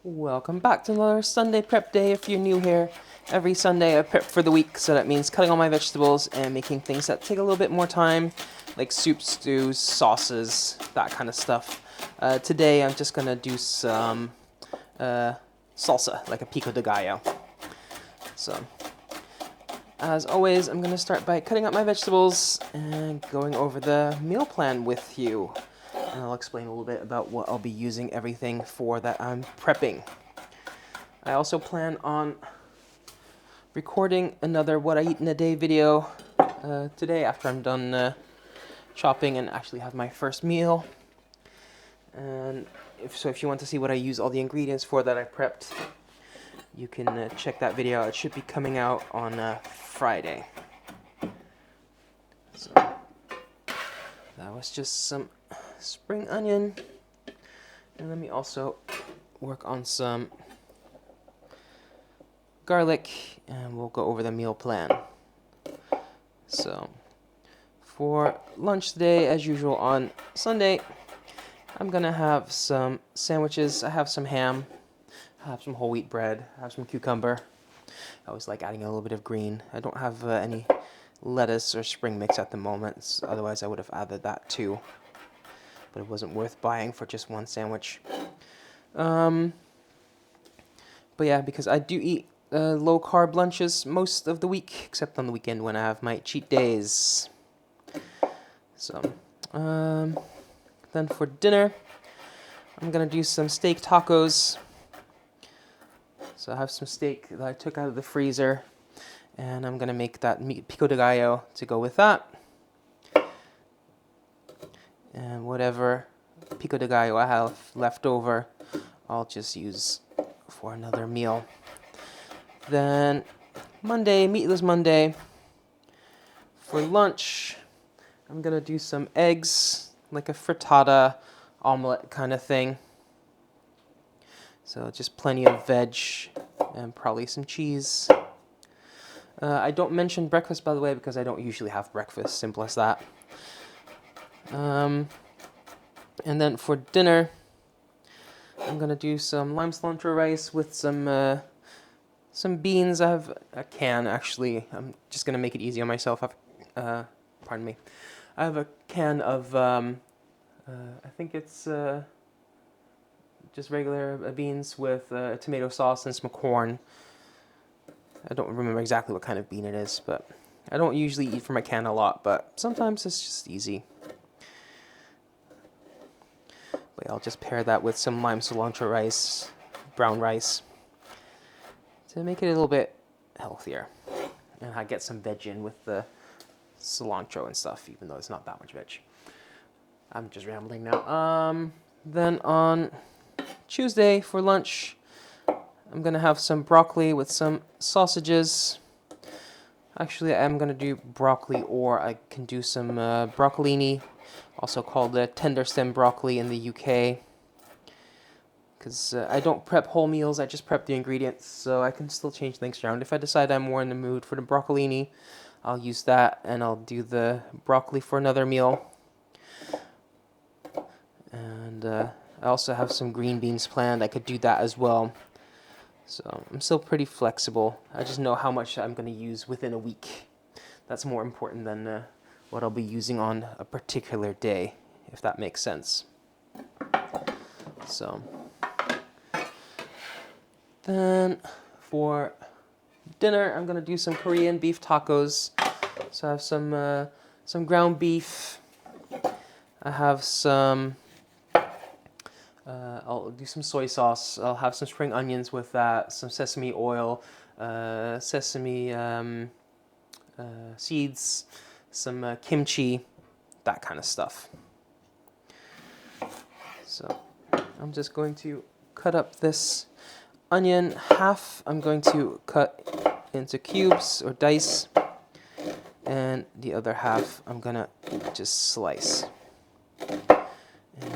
Welcome back to another Sunday prep day. If you're new here, every Sunday I prep for the week, so that means cutting all my vegetables and making things that take a little bit more time, like soups, stews, sauces, that kind of stuff. Today I'm just gonna do some salsa, like a pico de gallo. So, as always, I'm gonna start by cutting up my vegetables and going over the meal plan with you. And I'll explain a little bit about what I'll be using everything for that I'm prepping. I also plan on recording another What I Eat in a Day video today after I'm done chopping and actually have my first meal. And if you want to see what I use all the ingredients for that I prepped, you can check that video out. It should be coming out on Friday. So that was just some spring onion, and let me also work on some garlic, and we'll go over the meal plan. So for lunch today, as usual on Sunday, I'm gonna have some sandwiches. I have some ham, I have some whole wheat bread, I have some cucumber. I always like adding a little bit of green. I don't have any lettuce or spring mix at the moment, so otherwise I would have added that too, but it wasn't worth buying for just one sandwich. But yeah, because I do eat low carb lunches most of the week, except on the weekend when I have my cheat days. So, then for dinner, I'm gonna do some steak tacos. So I have some steak that I took out of the freezer, and I'm gonna make that meat pico de gallo to go with that. And whatever pico de gallo I have left over, I'll just use for another meal. Then Monday, Meatless Monday. For lunch, I'm gonna do some eggs, like a frittata omelet kind of thing. So just plenty of veg and probably some cheese. I don't mention breakfast, by the way, because I don't usually have breakfast. Simple as that. And then for dinner, I'm gonna do some lime cilantro rice with some beans. I have a can, actually. I'm just gonna make it easy on myself. Pardon me. I have a can of I think it's just regular beans with tomato sauce and some corn. I don't remember exactly what kind of bean it is, but I don't usually eat from a can a lot, but sometimes it's just easy. But I'll just pair that with some lime cilantro rice, brown rice, to make it a little bit healthier. And I get some veg in with the cilantro and stuff, even though it's not that much veg. I'm just rambling now. Then on Tuesday for lunch, I'm gonna have some broccoli with some sausages. Actually, I'm gonna do broccoli, or I can do some broccolini, also called tender stem broccoli in the UK. Because I don't prep whole meals, I just prep the ingredients, so I can still change things around. If I decide I'm more in the mood for the broccolini, I'll use that, and I'll do the broccoli for another meal. And I also have some green beans planned. I could do that as well. So I'm still pretty flexible. I just know how much I'm going to use within a week. That's more important than what I'll be using on a particular day, if that makes sense. So then for dinner, I'm going to do some Korean beef tacos. So I have some ground beef. I have some I'll do some soy sauce. I'll have some spring onions with that, some sesame oil, sesame seeds, some kimchi, that kind of stuff. So I'm just going to cut up this onion. Half I'm going to cut into cubes or dice, and the other half I'm gonna just slice.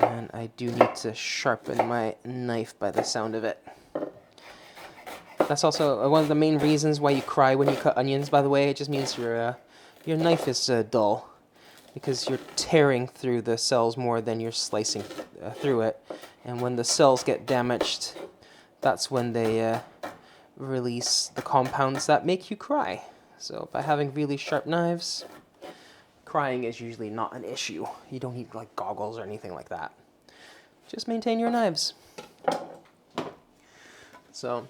And I do need to sharpen my knife by the sound of it. That's also one of the main reasons why you cry when you cut onions, by the way. It just means your knife is dull, because you're tearing through the cells more than you're slicing through it. And when the cells get damaged, that's when they release the compounds that make you cry. So by having really sharp knives, crying is usually not an issue. You don't need like goggles or anything like that. Just maintain your knives. So,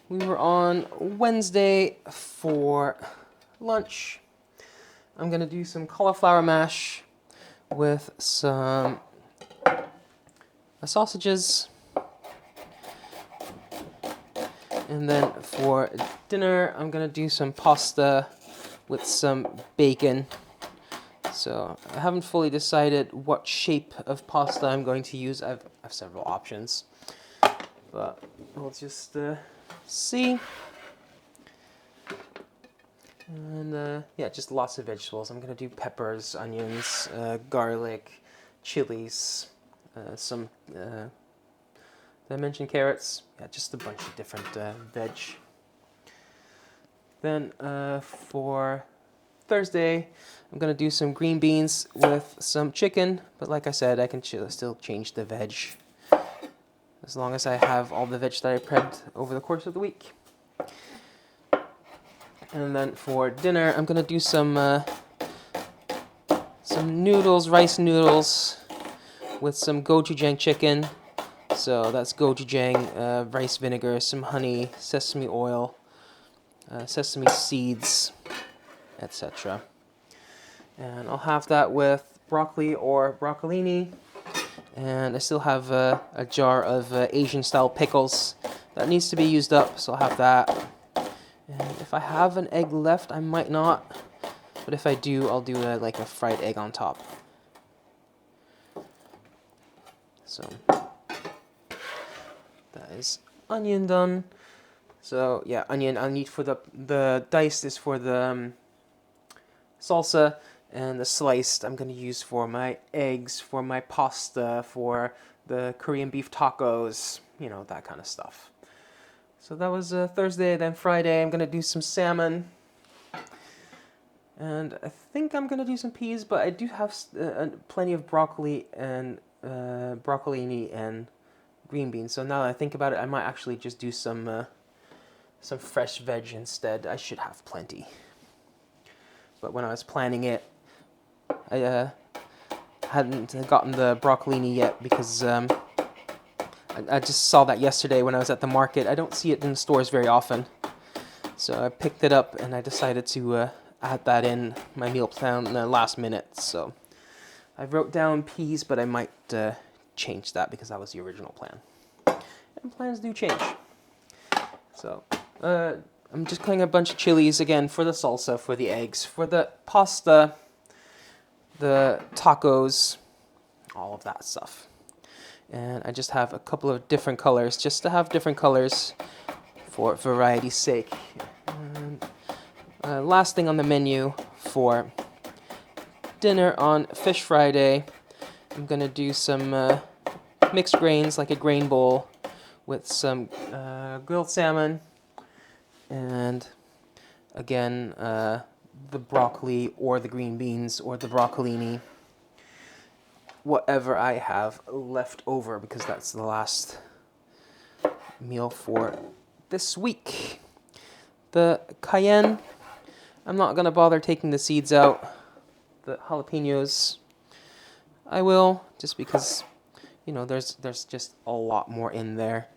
we were on Wednesday for lunch. I'm gonna do some cauliflower mash with some sausages. And then for dinner, I'm gonna do some pasta with some bacon. So I haven't fully decided what shape of pasta I'm going to use. I have several options, but we'll just see. And yeah, just lots of vegetables. I'm gonna do peppers, onions, garlic, chilies, some. Did I mention carrots? Yeah, just a bunch of different veg. Then for Thursday, I'm gonna do some green beans with some chicken. But like I said, I can still change the veg as long as I have all the veg that I prepped over the course of the week. And then for dinner, I'm gonna do some noodles, rice noodles, with some gochujang chicken. So that's gochujang, rice vinegar, some honey, sesame oil, sesame seeds, etc. And I'll have that with broccoli or broccolini. And I still have a jar of Asian-style pickles that needs to be used up, so I'll have that. And if I have an egg left, I might not. But if I do, I'll do like a fried egg on top. So that is onion done. So yeah, onion I'll need for the diced is for the salsa, and the sliced I'm going to use for my eggs, for my pasta, for the Korean beef tacos, you know, that kind of stuff. So that was Thursday. Then Friday I'm going to do some salmon. And I think I'm going to do some peas, but I do have plenty of broccoli and broccolini and green beans. So now that I think about it, I might actually just do some fresh veg instead. I should have plenty. But when I was planning it, I hadn't gotten the broccolini yet because I just saw that yesterday when I was at the market. I don't see it in the stores very often. So I picked it up and I decided to add that in my meal plan in the last minute. So I wrote down peas, but I might change that because that was the original plan. And plans do change. So I'm just cutting a bunch of chilies again for the salsa, for the eggs, for the pasta, the tacos, all of that stuff. And I just have a couple of different colors, just to have different colors for variety's sake. And last thing on the menu for dinner on Fish Friday, I'm going to do some mixed grains, like a grain bowl, with some grilled salmon, and again, the broccoli or the green beans or the broccolini, whatever I have left over, because that's the last meal for this week. The cayenne, I'm not going to bother taking the seeds out. The jalapenos, I will, just because, you know, there's just a lot more in there,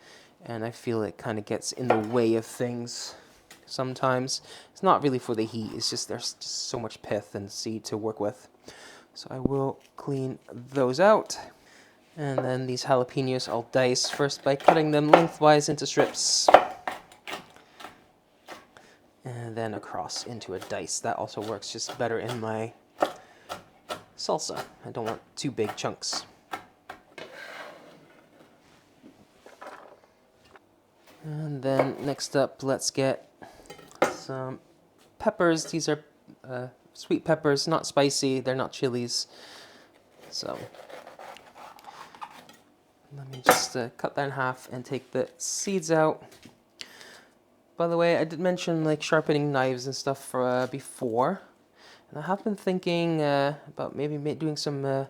and I feel it kind of gets in the way of things sometimes. It's not really for the heat, it's just there's just so much pith and seed to work with. So I will clean those out. And then these jalapenos I'll dice first by cutting them lengthwise into strips. And then across into a dice. That also works just better in my salsa. I don't want too big chunks. And then next up, let's get some peppers. These are sweet peppers, not spicy, they're not chilies. So let me just cut that in half and take the seeds out. By the way, I did mention like sharpening knives and stuff before, and I have been thinking about maybe doing some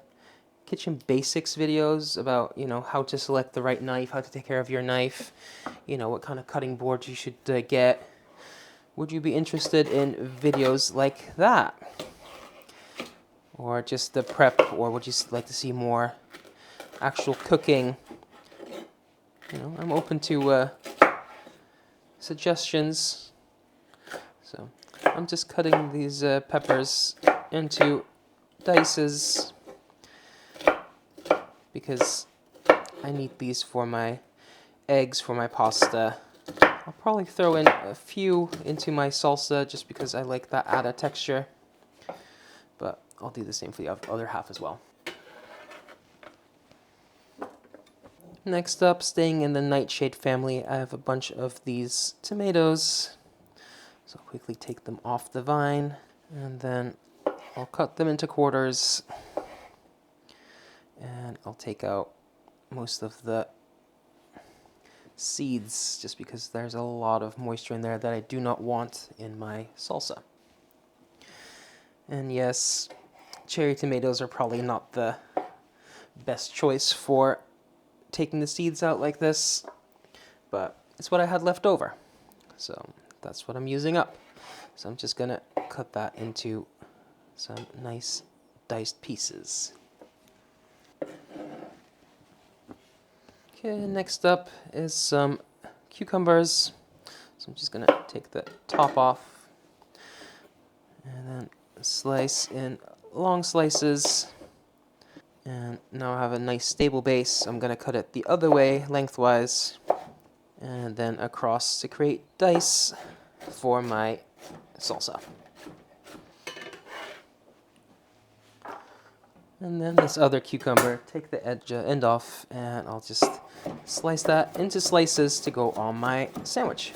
kitchen basics videos about, you know, how to select the right knife, how to take care of your knife, you know, what kind of cutting boards you should get. Would you be interested in videos like that? Or just the prep, or would you like to see more actual cooking? You know, I'm open to suggestions. So I'm just cutting these peppers into dices because I need these for my eggs for my pasta. I'll probably throw in a few into my salsa just because I like that added texture. But I'll do the same for the other half as well. Next up, staying in the nightshade family, I have a bunch of these tomatoes. So I'll quickly take them off the vine, and then I'll cut them into quarters. And I'll take out most of the seeds just because there's a lot of moisture in there that I do not want in my salsa. And yes, cherry tomatoes are probably not the best choice for taking the seeds out like this, but it's what I had left over. So that's what I'm using up. So I'm just gonna cut that into some nice diced pieces. Okay, next up is some cucumbers. So I'm just gonna take the top off and then slice in long slices. And now I have a nice stable base. I'm gonna cut it the other way, lengthwise, and then across to create dice for my salsa. And then this other cucumber, take the end off, and I'll just slice that into slices to go on my sandwich.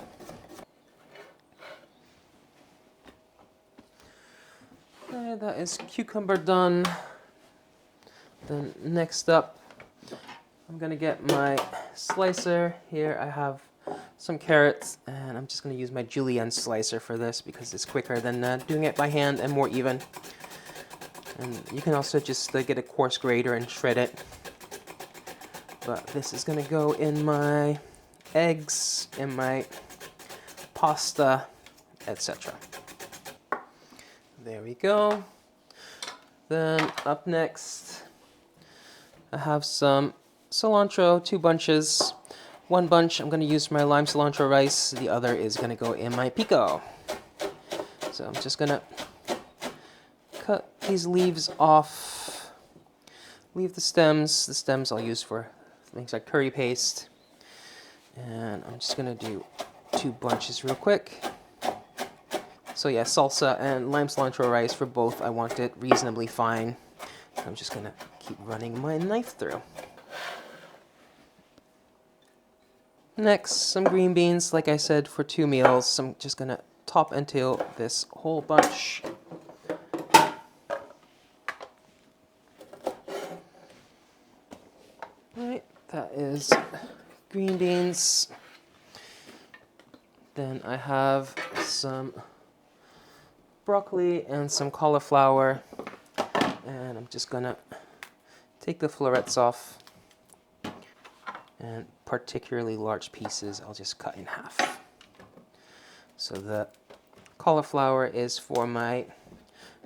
Okay, that is cucumber done. Then next up, I'm gonna get my slicer. Here I have some carrots, and I'm just gonna use my julienne slicer for this because it's quicker than doing it by hand and more even. And you can also just get a coarse grater and shred it. But this is gonna go in my eggs, in my pasta, etc. There we go. Then up next, I have some cilantro, 2 bunches. 1 bunch I'm gonna use for my lime cilantro rice. The other is gonna go in my pico. So I'm just gonna cut these leaves off. Leave the stems. The stems I'll use for things like curry paste. And I'm just gonna do 2 bunches real quick. So yeah, salsa and lime cilantro rice for both. I want it reasonably fine. So I'm just gonna keep running my knife through. Next, some green beans, like I said, for 2 meals. I'm just gonna top and tail this whole bunch. Alright, that is green beans. Then I have some broccoli and some cauliflower. And I'm just gonna take the florets off. And particularly large pieces, I'll just cut in half. So the cauliflower is for my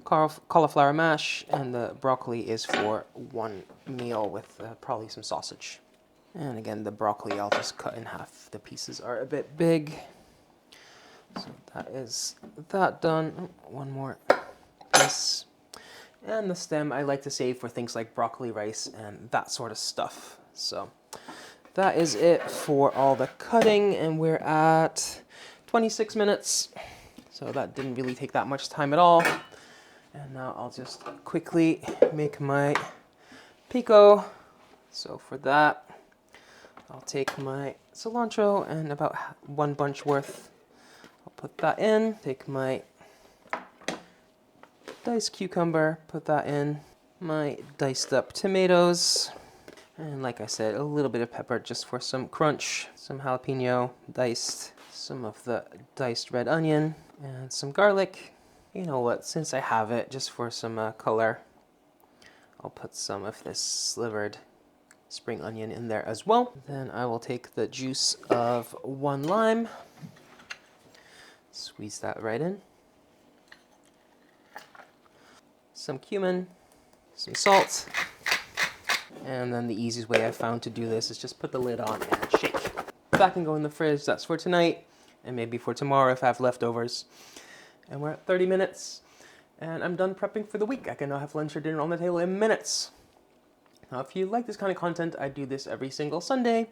cauliflower mash, and the broccoli is for 1 meal with probably some sausage. And again, the broccoli I'll just cut in half. The pieces are a bit big. So that is that done. 1 more piece. And the stem I like to save for things like broccoli rice and that sort of stuff. So that is it for all the cutting, and we're at 26 minutes. So that didn't really take that much time at all. And now I'll just quickly make my pico. So for that, I'll take my cilantro and about 1 bunch worth. I'll put that in. Take my diced cucumber, put that in. My diced up tomatoes. And like I said, a little bit of pepper just for some crunch. Some jalapeno diced. Some of the diced red onion. And some garlic. You know what, since I have it, just for some color, I'll put some of this slivered spring onion in there as well. Then I will take the juice of 1 lime, squeeze that right in, some cumin, some salt, and then the easiest way I've found to do this is just put the lid on and shake. That can go in the fridge. That's for tonight, and maybe for tomorrow if I have leftovers. And we're at 30 minutes, and I'm done prepping for the week. I can now have lunch or dinner on the table in minutes. Now, if you like this kind of content, I do this every single Sunday.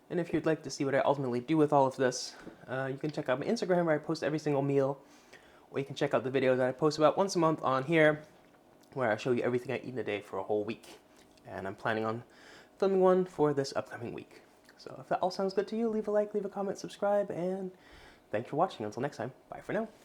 And if you'd like to see what I ultimately do with all of this, you can check out my Instagram where I post every single meal. Or you can check out the video that I post about once a month on here, where I show you everything I eat in a day for a whole week. And I'm planning on filming one for this upcoming week. So if that all sounds good to you, leave a like, leave a comment, subscribe, and thanks for watching. Until next time, bye for now.